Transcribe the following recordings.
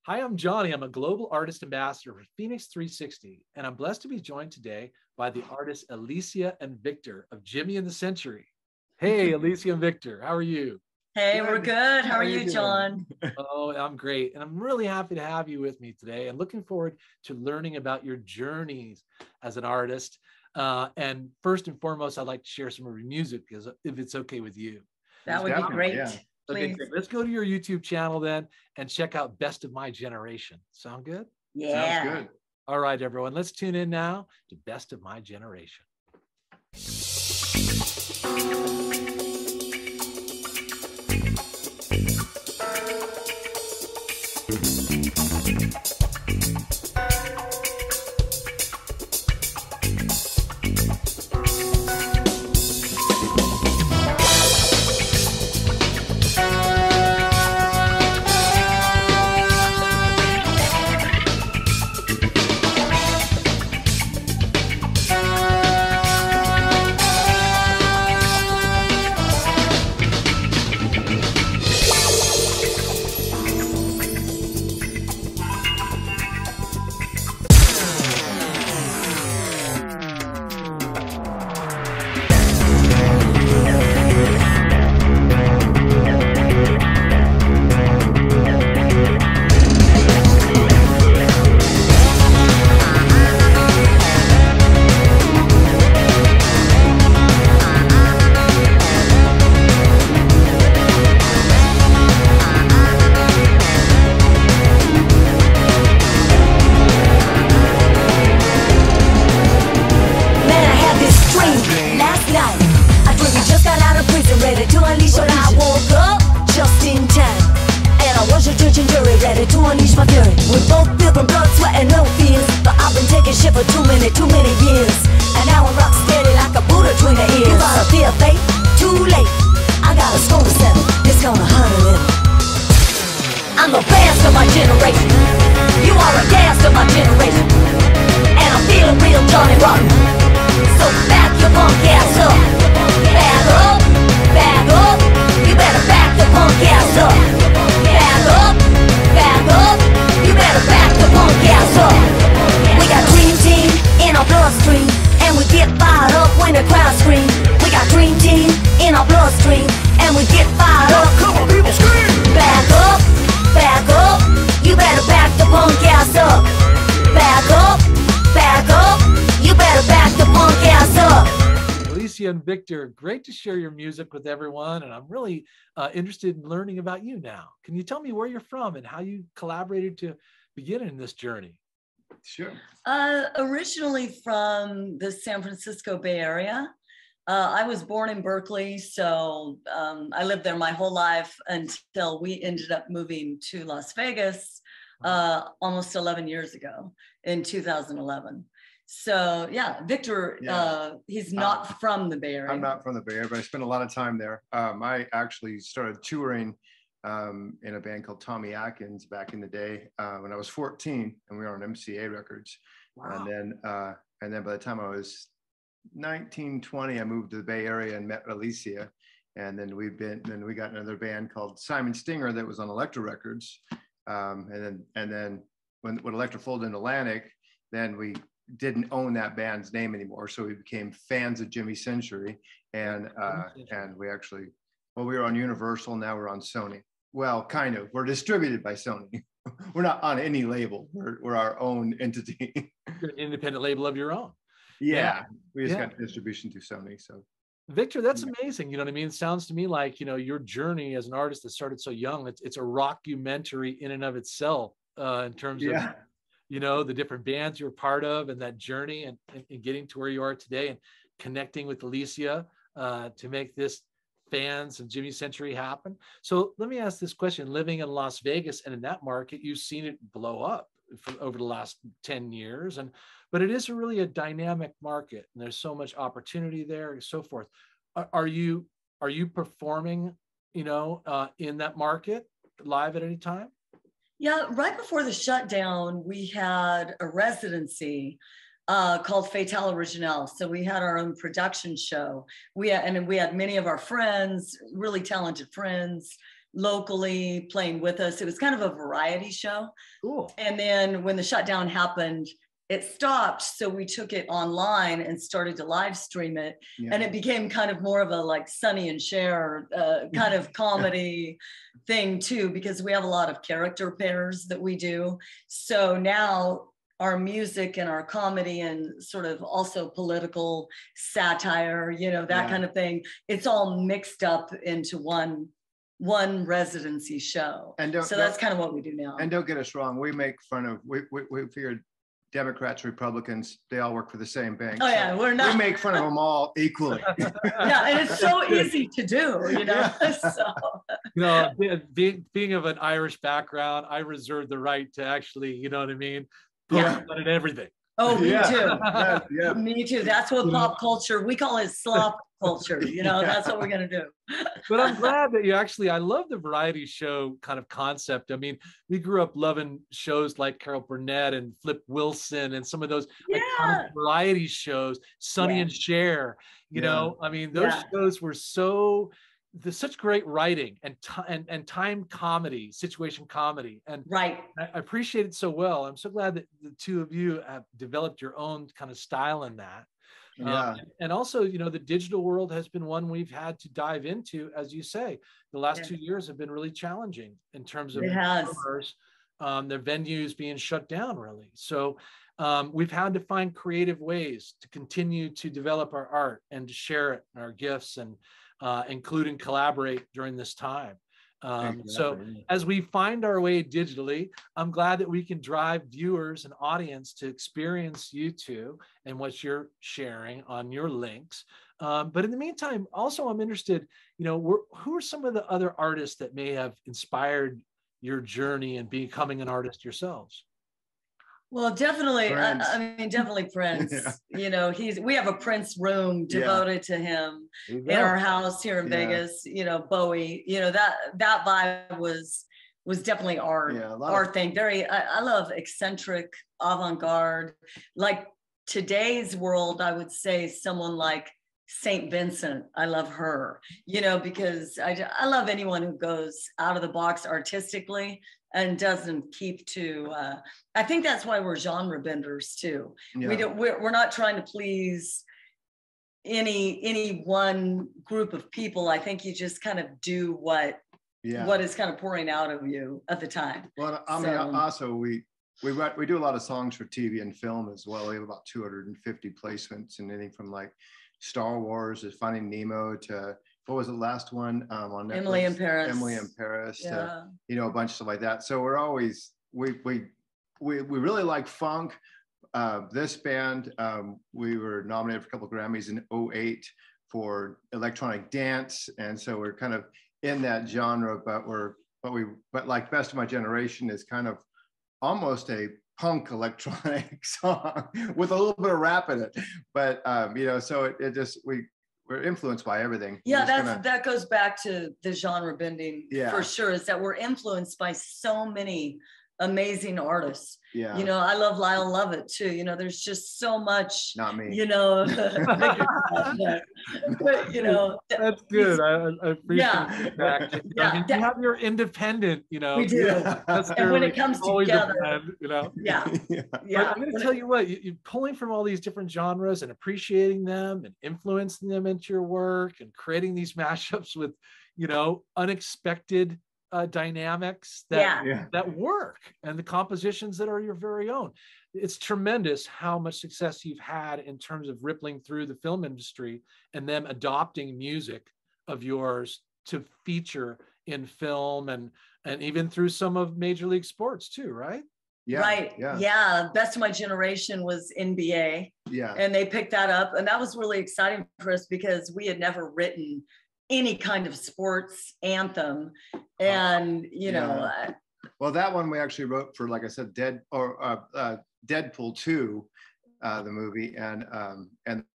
Hi, I'm Johnny. I'm a global artist ambassador for FENIX360, and I'm blessed to be joined today by the artists Alicia and Victor of Jimmy and the Century. Hey, Alicia and Victor, how are you? Hey, we're good. How are you, doing? John? Oh, I'm great. And I'm really happy to have you with me today and looking forward to learning about your journeys as an artist. And first and foremost, I'd like to share some of your music because if it's okay with you. That would be great. Yeah. Okay, Please. great. Let's go to your YouTube channel then and check out Best of My Generation. Sound good? Yeah. Sounds good. All right, everyone, let's tune in now to Best of My Generation. Too many years, and now I'm rock steady like a Buddha between the ears. You gotta feel fate, too late. I got a score to settle, it's gonna hurt a little. I'm the best of my generation. You are a gas of my generation, and I'm feeling real Johnny Rotten. So back your punk ass up. Back up, back up. You better back the punk ass up. Back up, back up. You better back the punk ass up. We got Dream Team in our bloodstream, and we get fired up when the crowd scream. We got Dream Team in our bloodstream, and we get fired up. Come on, people, scream! Back up, back up. You better back the punk ass up. Back up, back up. You better back the punk ass up. Alicia and Victor, great to share your music with everyone, and I'm really interested in learning about you now. Can you tell me where you're from and how you collaborated to begin in this journey? Sure. Originally from the San Francisco Bay Area. I was born in Berkeley, so I lived there my whole life until we ended up moving to Las Vegas almost 11 years ago in 2011. So yeah, Victor, he's not from the Bay Area. I'm not from the Bay Area, but I spent a lot of time there. I actually started touring in a band called Tommy Atkins back in the day when I was 14, and we were on MCA Records. Wow. And then by the time I was 19, 20, I moved to the Bay Area and met Alicia. And then we got another band called Simon Stinger that was on Elektra Records. And then when Elektra folded in Atlantic, then we didn't own that band's name anymore. So we became fans of Jimmy Century. And we actually, well, we were on Universal, now we're on Sony. Well, kind of. We're distributed by Sony. We're not on any label. We're our own entity. You're an independent label of your own. Yeah. We just got distribution through Sony. So, Victor, that's amazing. You know what I mean? It sounds to me like, you know, your journey as an artist that started so young, it's a rockumentary in and of itself in terms of, you know, the different bands you're part of and that journey and getting to where you are today and connecting with Alicia to make this fans of Jimmy Century happen. So let me ask this question. Living in Las Vegas and in that market, you've seen it blow up over the last 10 years. But it is really a dynamic market and there's so much opportunity there and so forth. Are you performing, you know, in that market live at any time? Yeah, right before the shutdown, we had a residency called Fatale Original. So we had our own production show. We had many of our friends, really talented friends, locally playing with us. It was kind of a variety show. Cool. And then when the shutdown happened, it stopped. So we took it online and started to live stream it. Yeah. And it became kind of more of a like Sonny and Cher kind of comedy thing too, because we have a lot of character pairs that we do. So now our music and our comedy and sort of also political satire, you know, that kind of thing, it's all mixed up into one residency show. And so that's kind of what we do now. And don't get us wrong, we make fun of, we figured Democrats, Republicans, they all work for the same bank. Oh yeah, we're not. We make fun of them all equally. Yeah, and it's so easy to do, you know. So. You know, being of an Irish background, I reserve the right to actually, you know what I mean, poke fun at everything. Oh, me too. Me too. That's what pop culture, we call it slop culture, you know, that's what we're going to do. But I'm glad that you actually, I love the variety show kind of concept. I mean, we grew up loving shows like Carol Burnett and Flip Wilson and some of those iconic variety shows, Sonny and Cher, you know, I mean, those shows were there's such great writing and time comedy, situation comedy. And I appreciate it so well. I'm so glad that the two of you have developed your own kind of style in that. And also, you know, the digital world has been one we've had to dive into, as you say. The last 2 years have been really challenging in terms of their venues being shut down, really. So we've had to find creative ways to continue to develop our art and to share it and our gifts and include and collaborate during this time. So as we find our way digitally, I'm glad that we can drive viewers and audience to experience you two and what you're sharing on your links. But in the meantime, also I'm interested, you know, who are some of the other artists that may have inspired your journey in becoming an artist yourselves? Well, definitely. I mean, definitely Prince. You know, we have a Prince room devoted to him in our house here in Vegas. You know, Bowie. You know, that vibe was definitely our thing. I love eccentric, avant-garde. Like today's world, I would say someone like St. Vincent. I love her. You know, because I love anyone who goes out of the box artistically and doesn't keep to I think that's why we're genre benders too. We're not trying to please any one group of people. I think you just kind of do what is kind of pouring out of you at the time. Well, I mean, also we do a lot of songs for TV and film as well. We have about 250 placements, and anything from like Star Wars to Finding Nemo to what was the last one on Netflix? Emily in Paris. Emily in Paris. To, you know, a bunch of stuff like that. So we're always we really like funk. This band, we were nominated for a couple of Grammys in 2008 for electronic dance, and so we're kind of in that genre. But like Best of My Generation is kind of almost a punk electronic song with a little bit of rap in it. But you know, so we're influenced by everything. Yeah, that goes back to the genre bending for sure, is that we're influenced by so many amazing artists. Yeah. You know, I love Lyle Lovett too. You know, there's just so much. Not me. You know, but you know. That's good. I appreciate that. You have your independent, you know. We do. That's and when it comes together, you know. Yeah. But I'm going to tell you what, you're pulling from all these different genres and appreciating them and influencing them into your work and creating these mashups with, you know, unexpected dynamics that work, and the compositions that are your very own. It's tremendous how much success you've had in terms of rippling through the film industry and them adopting music of yours to feature in film and even through some of Major League Sports too, right? Yeah. Best of My Generation was NBA. Yeah. And they picked that up, and that was really exciting for us because we had never written any kind of sports anthem. And, you know, well, that one we actually wrote for, like I said, Deadpool 2, the movie, and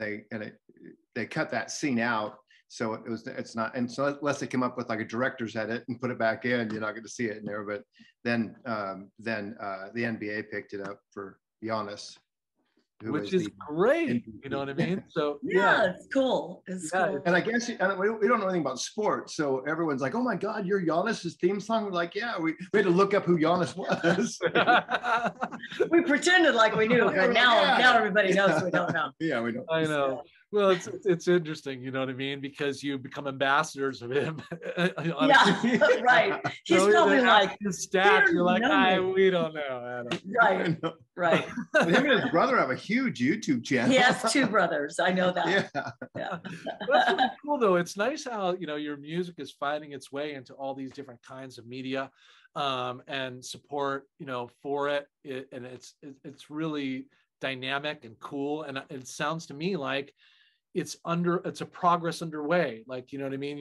they cut that scene out. So it's not, and so unless they come up with like a director's edit and put it back in, you're not going to see it in there. But then the NBA picked it up for Giannis. which is great. You know what I mean? So yeah, it's cool. It's cool. And I guess we don't know anything about sports, so everyone's like, "Oh my God, you're Giannis's theme song." We're like, "Yeah." We had to look up who Giannis was. We pretended like we knew, but now everybody knows we don't know. Yeah, we don't. I know. Well, it's interesting, you know what I mean, because you become ambassadors of him. Yeah, right. He's probably like his stats. You're like, we don't know, Adam. Right, right. Him and his brother have a huge YouTube channel. He has 2 brothers. I know that. Yeah. That's really cool, though. It's nice how your music is finding its way into all these different kinds of media, and support, for it. And it's really dynamic and cool. And it sounds to me like it's a progress underway. Like, you know what I mean?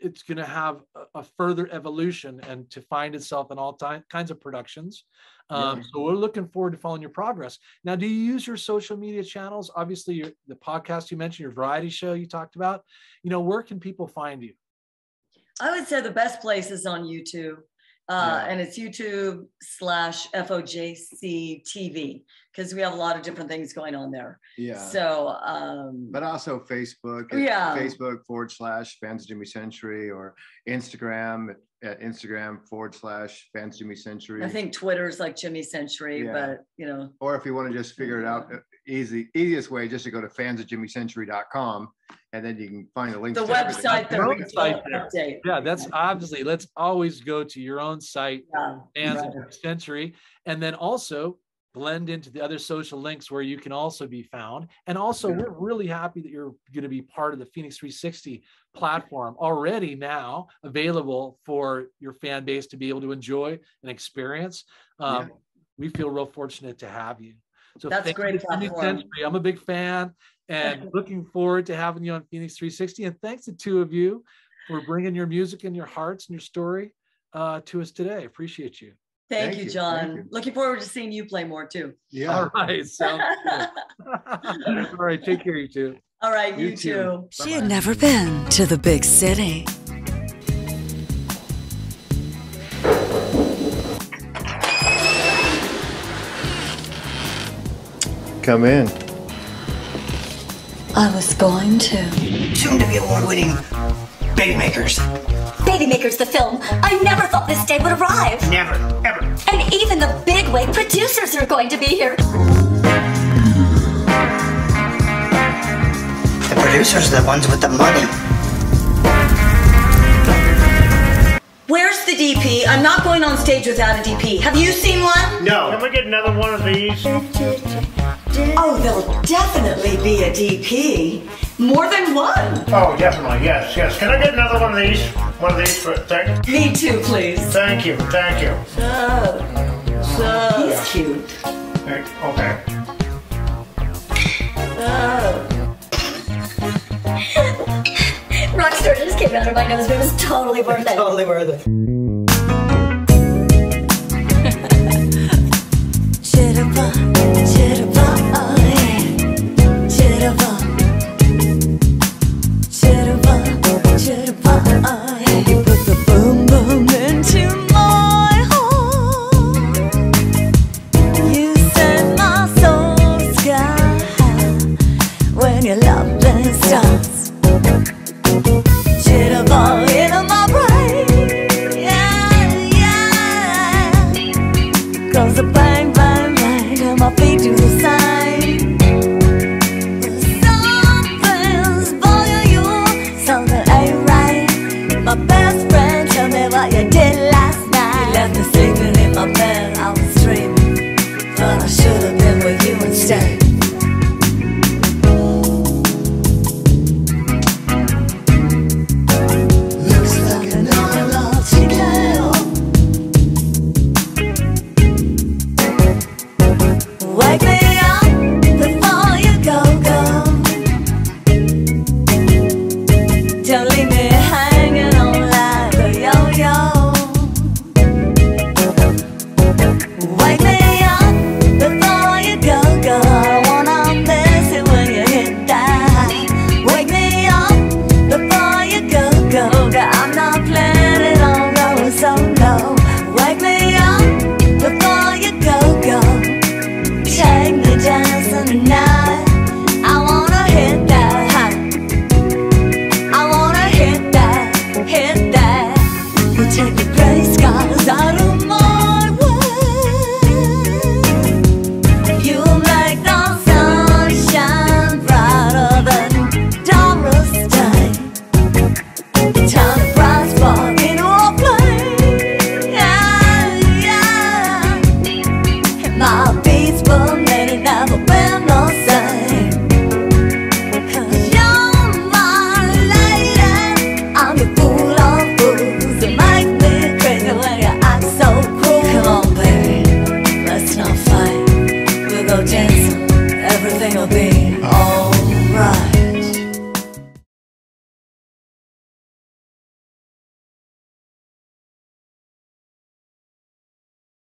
It's going to have a further evolution and to find itself in all kinds of productions. So we're looking forward to following your progress. Now, do you use your social media channels? Obviously, the podcast you mentioned, your variety show you talked about. Where can people find you? I would say the best place is on YouTube. And it's YouTube/FOJC TV, because we have a lot of different things going on there. Yeah. So, but also Facebook. Facebook /Fans of Jimmy Century, or Instagram at Instagram /Fans Jimmy Century. I think Twitter's like Jimmy Century, but Or if you want to just figure it out, easiest way just to go to fansofjimmycentury.com, and then you can find the link. The website, update. Yeah, that's obviously. Let's always go to your own site, Fans of Jimmy Century, and then also blend into the other social links where you can also be found. And also, we're really happy that you're going to be part of the FENIX360 platform, already now available for your fan base to be able to enjoy and experience. We feel real fortunate to have you. So that's a great platform. I'm a big fan and looking forward to having you on FENIX360. And thanks to 2 of you for bringing your music and your hearts and your story to us today. Appreciate you. Thank you, John. Looking forward to seeing you play more too. Yeah. All right. Sounds good. All right. Take care, you two. All right. You too. She had never been to the big city. Come in. I was going to. Soon to be award-winning Baby Makers. Baby Makers, the film. I never thought this day would arrive. Never, ever. And even the bigwig producers are going to be here. The producers are the ones with the money. Where's the DP? I'm not going on stage without a DP. Have you seen one? No. Can we get another one of these? Oh, there'll definitely be a DP. More than one. Oh, definitely. Yes, yes. Can I get another one of these? One of these for thank you. Me too, please. Thank you. Thank you. He's cute. Okay. Rockstar just came out of my nose, but it was totally worth it. Totally worth it. Jitterbug, jitterbug, oh yeah. Jitterbug, jitterbug, jitterbug, oh yeah. You put the boom boom into my heart. You set my soul sky high when your love starts. Jitterbug in my brain, yeah. Goes a bang bang bang and my feet do the same. Something's bothering you, something ain't right. My best friend, tell me what you did last night. You left me sleeping in my bed, I was dreaming, but I should have been with you instead. Wake me up before you go. Don't leave me hanging on like a yo-yo. go dancing, everything will be alright.